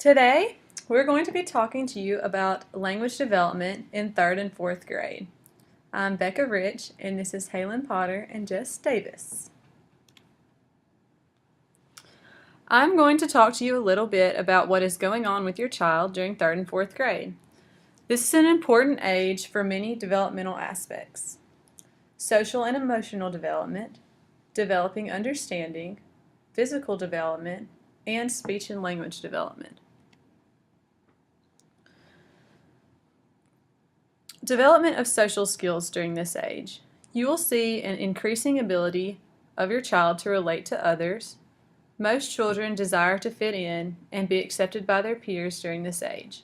Today, we're going to be talking to you about language development in 3rd and 4th grade. I'm Becca Rich, and this is Halen Potter and Jess Davis. I'm going to talk to you a little bit about what is going on with your child during 3rd and 4th grade. This is an important age for many developmental aspects: social and emotional development, developing understanding, physical development, and speech and language development. Development of social skills during this age. You will see an increasing ability of your child to relate to others. Most children desire to fit in and be accepted by their peers during this age.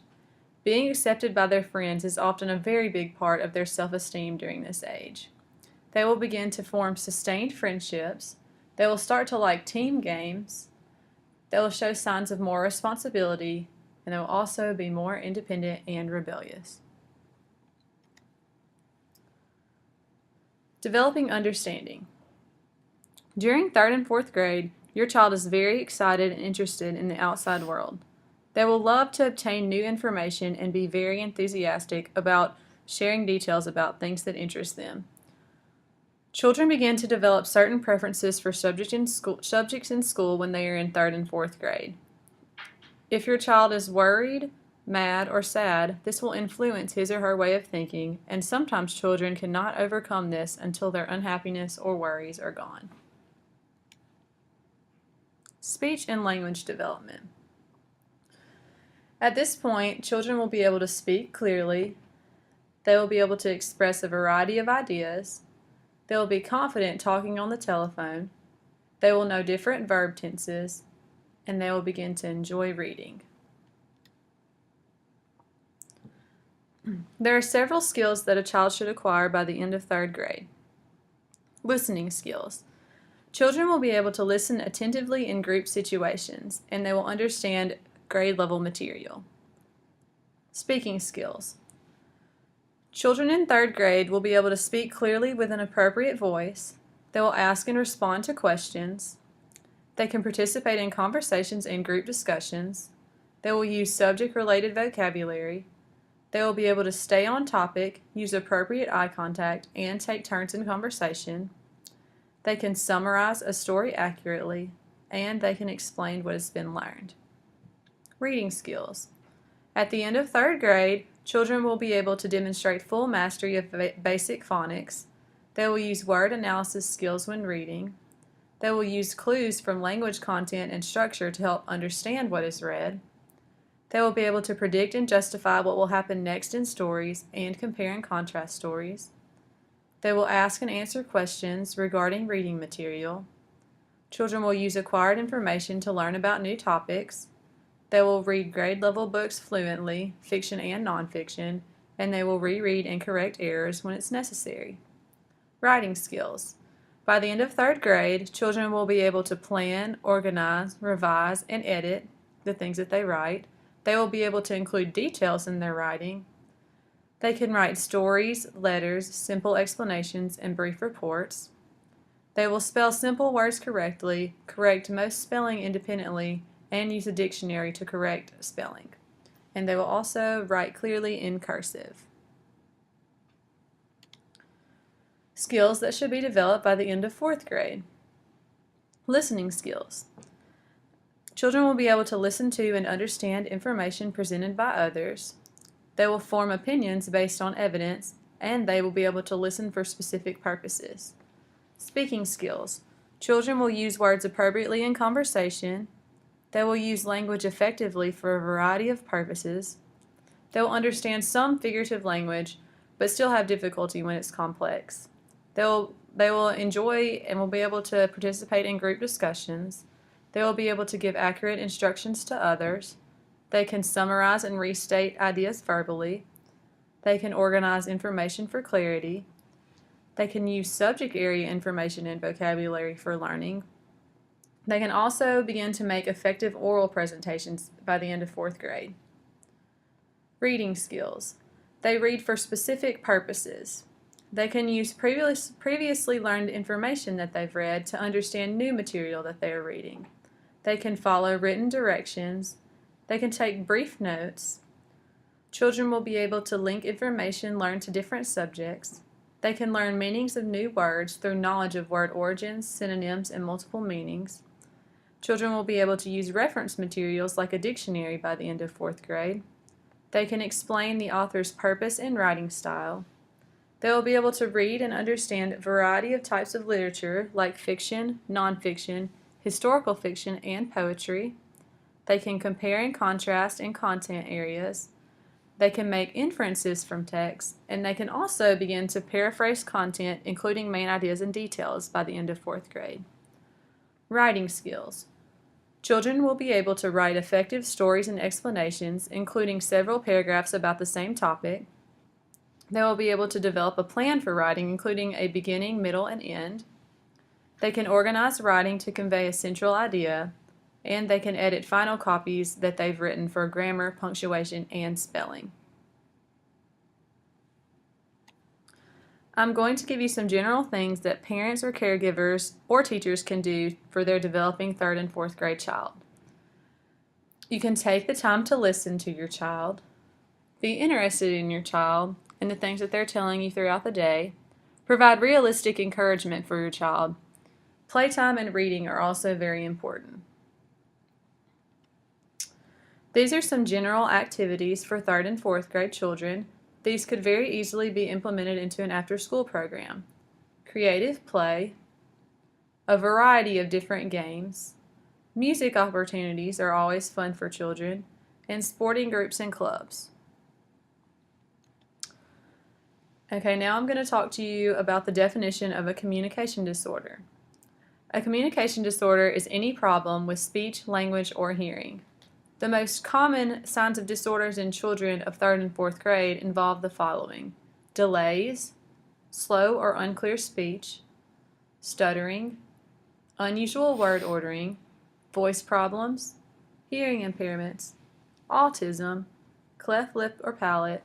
Being accepted by their friends is often a very big part of their self-esteem during this age. They will begin to form sustained friendships. They will start to like team games. They will show signs of more responsibility, and they will also be more independent and rebellious. Developing understanding. During 3rd and 4th grade, your child is very excited and interested in the outside world. They will love to obtain new information and be very enthusiastic about sharing details about things that interest them. Children begin to develop certain preferences for subjects in school when they are in 3rd and 4th grade. If your child is worried, mad, or sad, this will influence his or her way of thinking, and sometimes children cannot overcome this until their unhappiness or worries are gone. Speech and language development. At this point, children will be able to speak clearly. They will be able to express a variety of ideas. They will be confident talking on the telephone. They will know different verb tenses, and they will begin to enjoy reading. There are several skills that a child should acquire by the end of 3rd grade. Listening skills. Children will be able to listen attentively in group situations, and they will understand grade level material. Speaking skills. Children in 3rd grade will be able to speak clearly with an appropriate voice. They will ask and respond to questions. They can participate in conversations and group discussions. They will use subject-related vocabulary. They will be able to stay on topic, use appropriate eye contact, and take turns in conversation. They can summarize a story accurately, and they can explain what has been learned. Reading skills. At the end of 3rd grade, children will be able to demonstrate full mastery of basic phonics. They will use word analysis skills when reading. They will use clues from language content and structure to help understand what is read. They will be able to predict and justify what will happen next in stories and compare and contrast stories. They will ask and answer questions regarding reading material. Children will use acquired information to learn about new topics. They will read grade-level books fluently, fiction and nonfiction, and they will reread and correct errors when it's necessary. Writing skills. By the end of 3rd grade, children will be able to plan, organize, revise, and edit the things that they write. They will be able to include details in their writing. They can write stories, letters, simple explanations, and brief reports. They will spell simple words correctly, correct most spelling independently, and use a dictionary to correct spelling. And they will also write clearly in cursive. Skills that should be developed by the end of 4th grade. Listening skills. Children will be able to listen to and understand information presented by others. They will form opinions based on evidence, and they will be able to listen for specific purposes. Speaking skills. Children will use words appropriately in conversation. They will use language effectively for a variety of purposes. They will understand some figurative language, but still have difficulty when it's complex. They will enjoy and will be able to participate in group discussions. They will be able to give accurate instructions to others. They can summarize and restate ideas verbally. They can organize information for clarity. They can use subject area information and vocabulary for learning. They can also begin to make effective oral presentations by the end of 4th grade. Reading skills. They read for specific purposes. They can use previously learned information that they've read to understand new material that they are reading. They can follow written directions. They can take brief notes. Children will be able to link information learned to different subjects. They can learn meanings of new words through knowledge of word origins, synonyms, and multiple meanings. Children will be able to use reference materials like a dictionary by the end of 4th grade. They can explain the author's purpose and writing style. They will be able to read and understand a variety of types of literature like fiction, nonfiction, historical fiction, and poetry. They can compare and contrast in content areas. They can make inferences from text, and they can also begin to paraphrase content, including main ideas and details, by the end of 4th grade. Writing skills. Children will be able to write effective stories and explanations, including several paragraphs about the same topic. They will be able to develop a plan for writing, including a beginning, middle, and end. They can organize writing to convey a central idea, and they can edit final copies that they've written for grammar, punctuation, and spelling. I'm going to give you some general things that parents or caregivers or teachers can do for their developing 3rd and 4th grade child. You can take the time to listen to your child, be interested in your child and the things that they're telling you throughout the day, provide realistic encouragement for your child. Playtime and reading are also very important. These are some general activities for 3rd and 4th grade children. These could very easily be implemented into an after-school program. Creative play, a variety of different games, music opportunities are always fun for children, and sporting groups and clubs. Okay, now I'm going to talk to you about the definition of a communication disorder. A communication disorder is any problem with speech, language, or hearing. The most common signs of disorders in children of 3rd and 4th grade involve the following: delays, slow or unclear speech, stuttering, unusual word ordering, voice problems, hearing impairments, autism, cleft lip or palate,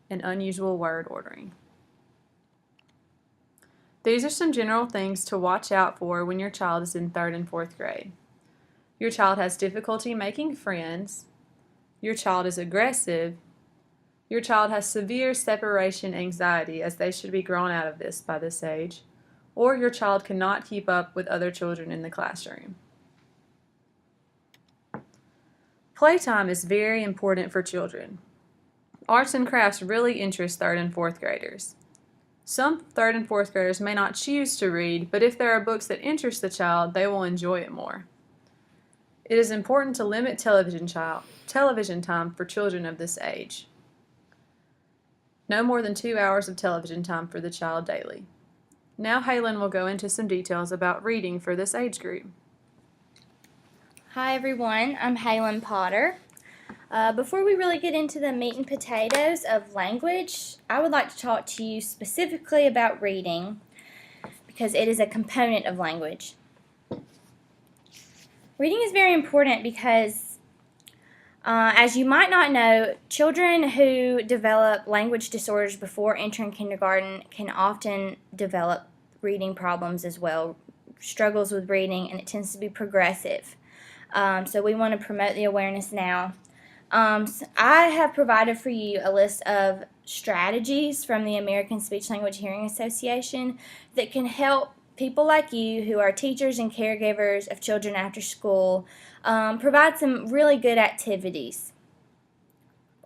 and unusual word ordering. These are some general things to watch out for when your child is in 3rd and 4th grade. Your child has difficulty making friends. Your child is aggressive. Your child has severe separation anxiety, as they should be grown out of this by this age. Or your child cannot keep up with other children in the classroom. Playtime is very important for children. Arts and crafts really interest 3rd and 4th graders. Some 3rd and 4th graders may not choose to read, but if there are books that interest the child, they will enjoy it more. It is important to limit television time for children of this age. No more than 2 hours of television time for the child daily. Now Halen will go into some details about reading for this age group. Hi everyone, I'm Halen Potter. Before we really get into the meat and potatoes of language, I would like to talk to you specifically about reading because it is a component of language. Reading is very important because, as you might not know, children who develop language disorders before entering kindergarten can often develop reading problems as well, struggles with reading, and it tends to be progressive. So we want to promote the awareness now. So I have provided for you a list of strategies from the American Speech Language Hearing Association that can help people like you who are teachers and caregivers of children after school provide some really good activities.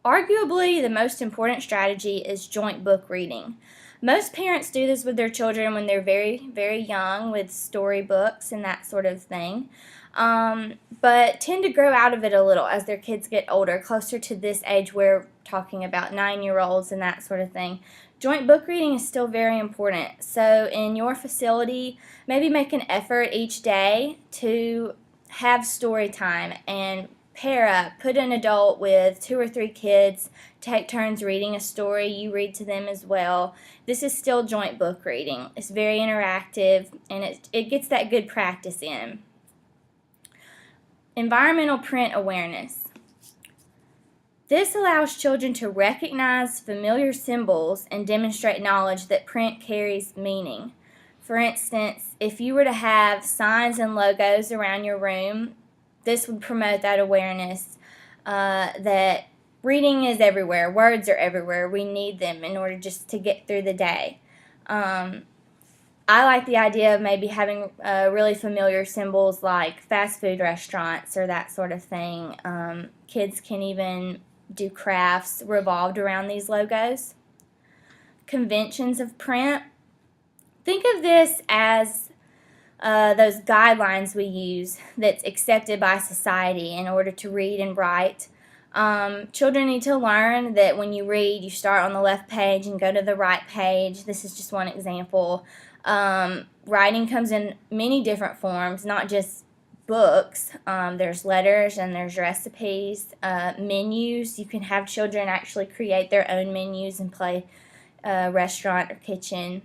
Arguably, the most important strategy is joint book reading. Most parents do this with their children when they're very, very young with storybooks and that sort of thing, but tend to grow out of it a little as their kids get older, closer to this age we're talking about 9-year-olds and that sort of thing. Joint book reading is still very important. So in your facility, maybe make an effort each day to have story time and pair up. Put an adult with 2 or 3 kids, take turns reading a story. You read to them as well. This is still joint book reading. It's very interactive and it gets that good practice in. Environmental print awareness. This allows children to recognize familiar symbols and demonstrate knowledge that print carries meaning. For instance, if you were to have signs and logos around your room, this would promote that awareness. that reading is everywhere. Words are everywhere. We need them in order just to get through the day. I like the idea of maybe having really familiar symbols like fast food restaurants or that sort of thing. Kids can even do crafts revolved around these logos. Conventions of print. Think of this as those guidelines we use that's accepted by society in order to read and write. Children need to learn that when you read, you start on the left page and go to the right page. This is just one example. Writing comes in many different forms, not just books. There's letters and there's recipes, menus. You can have children actually create their own menus and play restaurant or kitchen.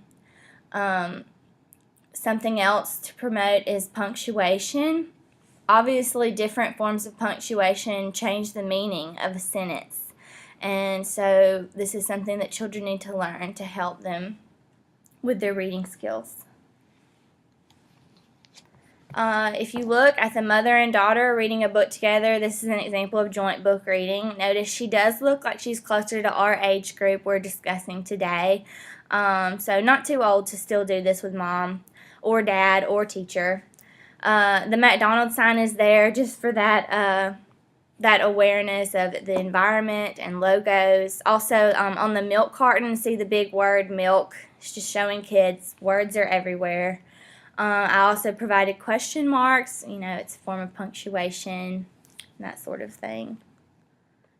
Something else to promote is punctuation. Obviously, different forms of punctuation change the meaning of a sentence. And so this is something that children need to learn to help them with their reading skills. If you look at the mother and daughter reading a book together, this is an example of joint book reading. Notice she does look like she's closer to our age group we're discussing today. So not too old to still do this with mom or dad or teacher. The McDonald's sign is there just for that awareness of the environment and logos. Also, on the milk carton, see the big word milk. It's just showing kids words are everywhere. I also provided question marks. It's a form of punctuation, that sort of thing.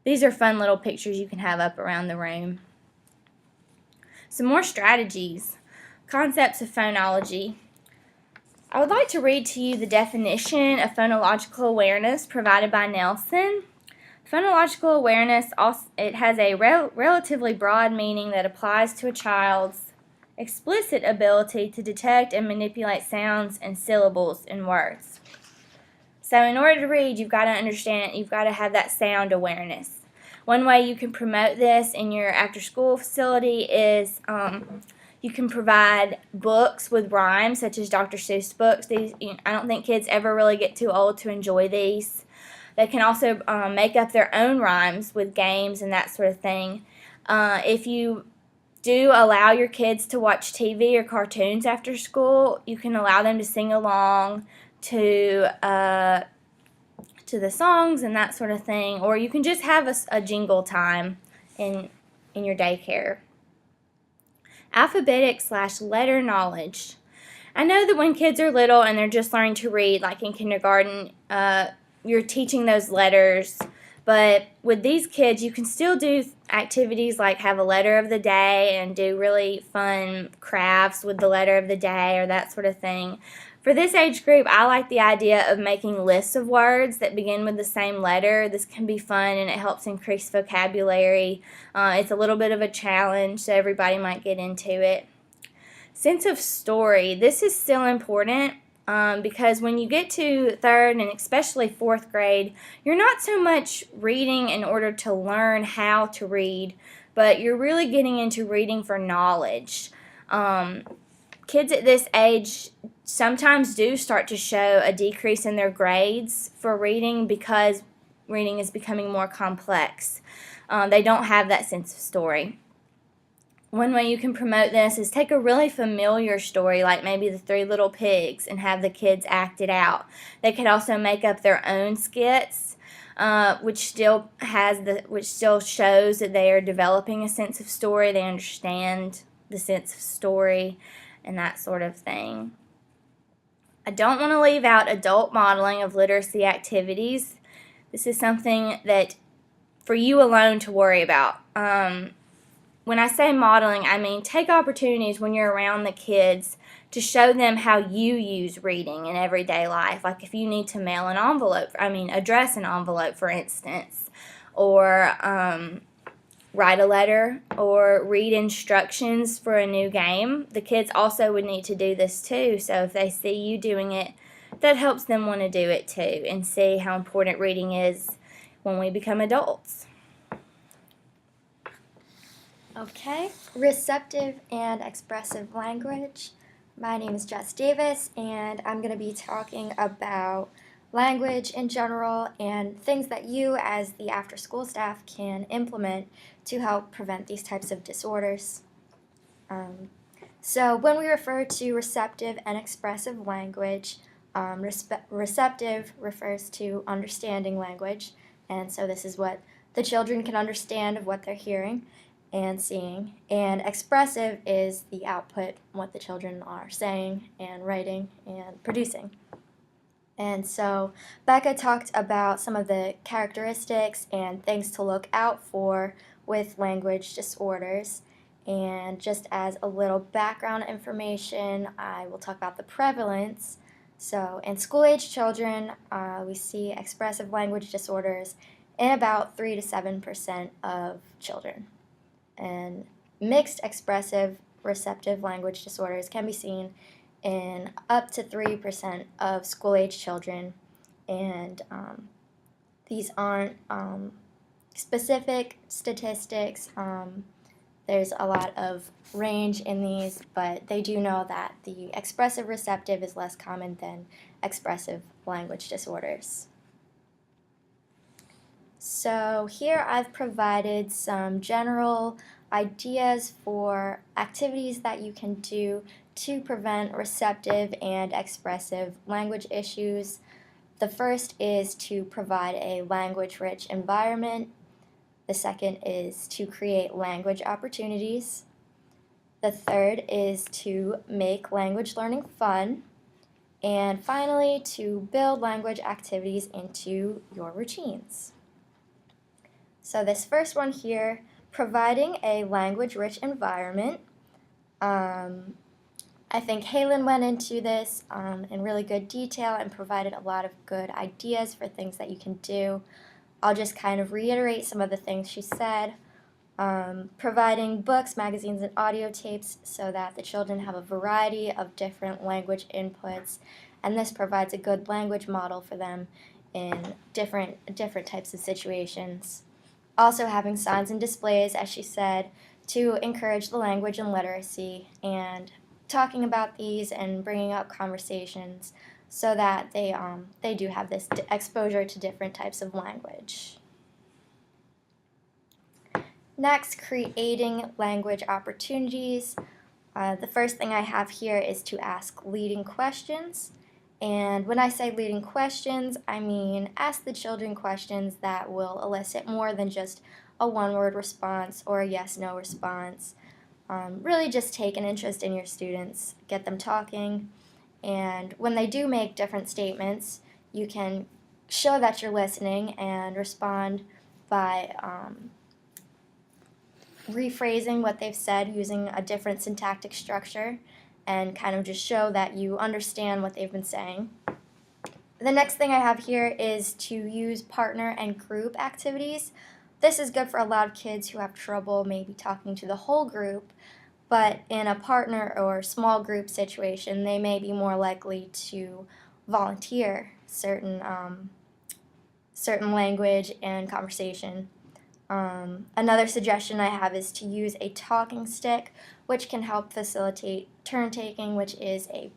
These are fun little pictures you can have up around the room. Some more strategies. Concepts of phonology. I would like to read to you the definition of phonological awareness provided by Nelson. Phonological awareness, it has a relatively broad meaning that applies to a child's explicit ability to detect and manipulate sounds and syllables in words. So in order to read, you've got to understand, you've got to have that sound awareness. One way you can promote this in your after-school facility is you can provide books with rhymes, such as Dr. Seuss books. I don't think kids ever really get too old to enjoy these. They can also make up their own rhymes with games and that sort of thing. If you do allow your kids to watch TV or cartoons after school, you can allow them to sing along to the songs and that sort of thing. Or you can just have a jingle time in your daycare. Alphabetic/letter knowledge. I know that when kids are little and they're just learning to read, like in kindergarten, you're teaching those letters. But with these kids, you can still do activities like have a letter of the day and do really fun crafts with the letter of the day or that sort of thing. For this age group, I like the idea of making lists of words that begin with the same letter. This can be fun and it helps increase vocabulary. It's a little bit of a challenge, so everybody might get into it. Sense of story. This is still important because when you get to third and especially fourth grade, you're not so much reading in order to learn how to read, but you're really getting into reading for knowledge. Kids at this age sometimes do start to show a decrease in their grades for reading because reading is becoming more complex. They don't have that sense of story. One way you can promote this is take a really familiar story, like maybe The Three Little Pigs, and have the kids act it out. They could also make up their own skits, which still shows that they are developing a sense of story. They understand the sense of story and that sort of thing. I don't want to leave out adult modeling of literacy activities. This is something that for you alone to worry about. When I say modeling, I mean take opportunities when you're around the kids to show them how you use reading in everyday life. Like if you need to address an envelope, for instance, or write a letter or read instructions for a new game. The kids also would need to do this too, so if they see you doing it, that helps them want to do it too and see how important reading is when we become adults. Okay, receptive and expressive language. My name is Jess Davis, and I'm going to be talking about language in general, and things that you as the after-school staff can implement to help prevent these types of disorders. So when we refer to receptive and expressive language, receptive refers to understanding language, and so this is what the children can understand of what they're hearing and seeing, and expressive is the output, what the children are saying and writing and producing. And so Becca talked about some of the characteristics and things to look out for with language disorders. And just as a little background information, I will talk about the prevalence. So in school-age children, we see expressive language disorders in about 3 to 7% of children. And mixed expressive receptive language disorders can be seen in up to 3% of school-age children. And these aren't specific statistics. There's a lot of range in these, but they do know that the expressive receptive is less common than expressive language disorders. So here I've provided some general ideas for activities that you can do to prevent receptive and expressive language issues. The first is to provide a language-rich environment. The second is to create language opportunities. The third is to make language learning fun. And finally, to build language activities into your routines. So this first one here, providing a language-rich environment. I think Halen went into this in really good detail and provided a lot of good ideas for things that you can do. I'll just kind of reiterate some of the things she said. Providing books, magazines, and audio tapes so that the children have a variety of different language inputs, and this provides a good language model for them in different types of situations. Also having signs and displays, as she said, to encourage the language and literacy, and talking about these and bringing up conversations so that they do have this exposure to different types of language. Next, creating language opportunities. The first thing I have here is to ask leading questions. And when I say leading questions, I mean ask the children questions that will elicit more than just a one-word response or a yes-no response. Really just take an interest in your students, get them talking, and when they do make different statements, you can show that you're listening and respond by rephrasing what they've said using a different syntactic structure and kind of just show that you understand what they've been saying. The next thing I have here is to use partner and group activities. This is good for a lot of kids who have trouble maybe talking to the whole group, but in a partner or small group situation, they may be more likely to volunteer certain language and conversation. Another suggestion I have is to use a talking stick, which can help facilitate turn-taking, which is a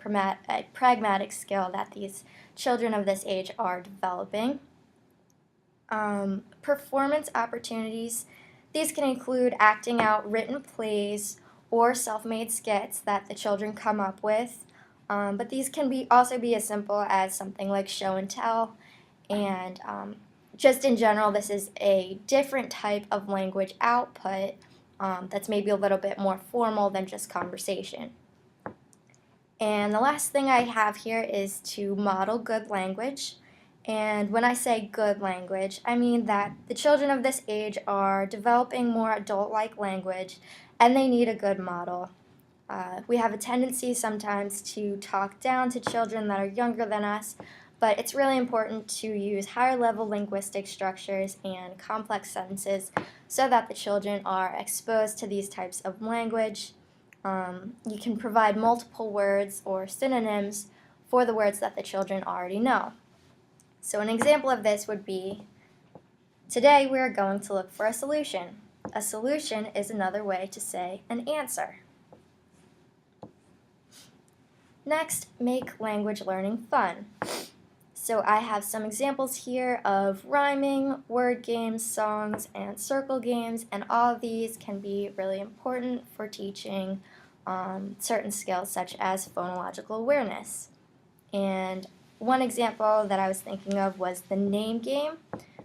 pragmatic skill that these children of this age are developing. Performance opportunities. These can include acting out written plays or self-made skits that the children come up with, but these can also be as simple as something like show and tell, and just in general, this is a different type of language output that's maybe a little bit more formal than just conversation. And the last thing I have here is to model good language. And when I say good language, I mean that the children of this age are developing more adult-like language, and they need a good model. We have a tendency sometimes to talk down to children that are younger than us, but it's really important to use higher-level linguistic structures and complex sentences so that the children are exposed to these types of language. You can provide multiple words or synonyms for the words that the children already know. So an example of this would be, today we are going to look for a solution. A solution is another way to say an answer. Next, make language learning fun. So I have some examples here of rhyming, word games, songs, and circle games, and all of these can be really important for teaching certain skills such as phonological awareness. And one example that I was thinking of was the name game,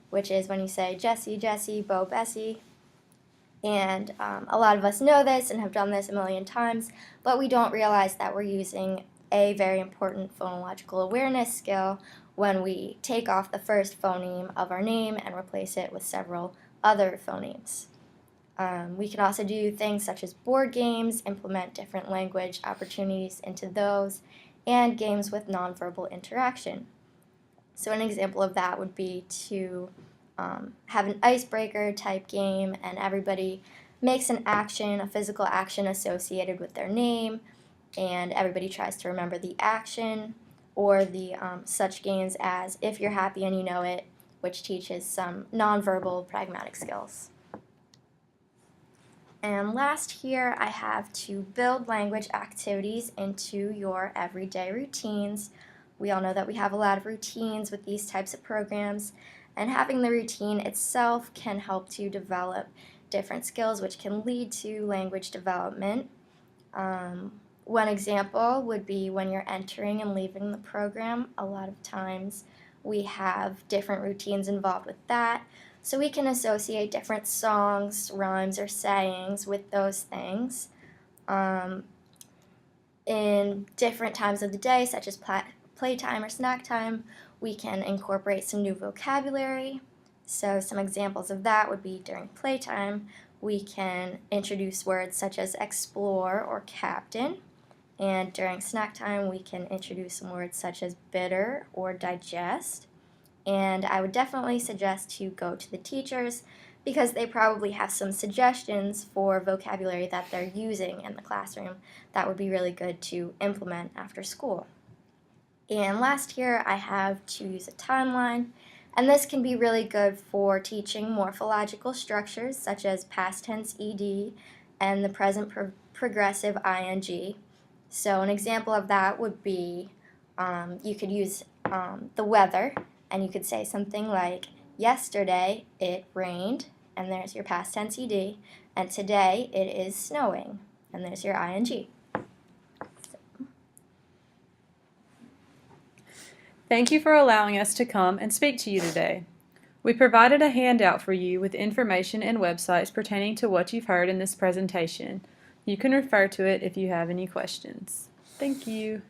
which is when you say Jessie, Jessie, Bo, Bessie. And a lot of us know this and have done this a million times, but we don't realize that we're using a very important phonological awareness skill when we take off the first phoneme of our name and replace it with several other phonemes. We can also do things such as board games, implement different language opportunities into those, and games with nonverbal interaction. So an example of that would be to have an icebreaker type game, and everybody makes an action, a physical action associated with their name, and everybody tries to remember the action, or the such games as If You're Happy and You Know It, which teaches some nonverbal pragmatic skills. And last here, I have to build language activities into your everyday routines. We all know that we have a lot of routines with these types of programs, and having the routine itself can help to develop different skills, which can lead to language development. One example would be when you're entering and leaving the program. A lot of times we have different routines involved with that. So we can associate different songs, rhymes, or sayings with those things. In different times of the day, such as playtime or snack time, we can incorporate some new vocabulary. So some examples of that would be during playtime, we can introduce words such as explore or captain. And during snack time, we can introduce some words such as bitter or digest. And I would definitely suggest to go to the teachers because they probably have some suggestions for vocabulary that they're using in the classroom that would be really good to implement after school. And last here, I have to use a timeline, and this can be really good for teaching morphological structures such as past tense ed and the present progressive ing. So an example of that would be you could use the weather, and you could say something like, yesterday it rained, and there's your past tense ed, and today it is snowing, and there's your ing. Thank you for allowing us to come and speak to you today. We provided a handout for you with information and websites pertaining to what you've heard in this presentation. You can refer to it if you have any questions. Thank you.